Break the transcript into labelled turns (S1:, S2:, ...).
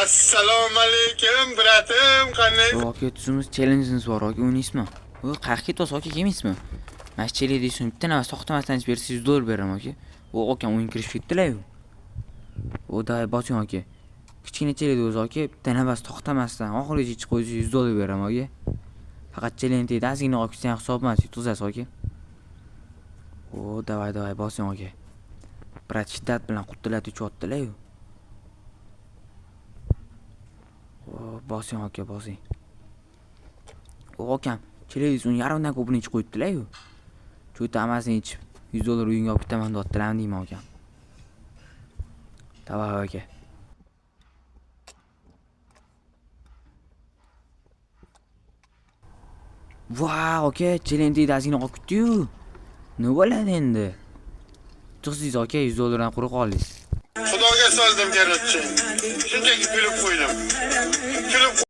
S1: Assalomu alaykum, bratim, qanday?
S2: Aka, tuzimiz challenge'imiz bor, aka, o'ynaysizmi? O, qayerga ketyapsiz, aka, kelmaysizmi? Mana chelak deysiz, bitta nafas to'xtamasdan bersa $100 beraman, aka. O, akam o'yin kirishib ketdilar-ku. O, davay bosing, aka. Kichkina chelak o'zi, aka, bitta nafas to'xtamasdan oxirigacha ichib qo'ysa $100 beraman, aka. Faqat chelakni teyda ozgina olib ketsangiz hisobmas, yutqizasiz, aka. O, davay bosing, aka. Brat shiddat bilan quttilatib uchyaptilar-ku. O, bosing, aka, bosing. O, akam, chelakni yarimdan ko'pini ichib qo'yibdilar-ku. Cho'ta amasini ichib $100 uyingga olib ketaman deyaptilarmi deyman, akam. Davay, aka. Vau, aka, chelakni ozgina olib ketdi-yu. Nima bo'ladi endi? Chiqsiz, aka, $100 dan quruq oldingiz.
S1: Xudoga soldim, garchi. Shunchaki kulib qo'ydim.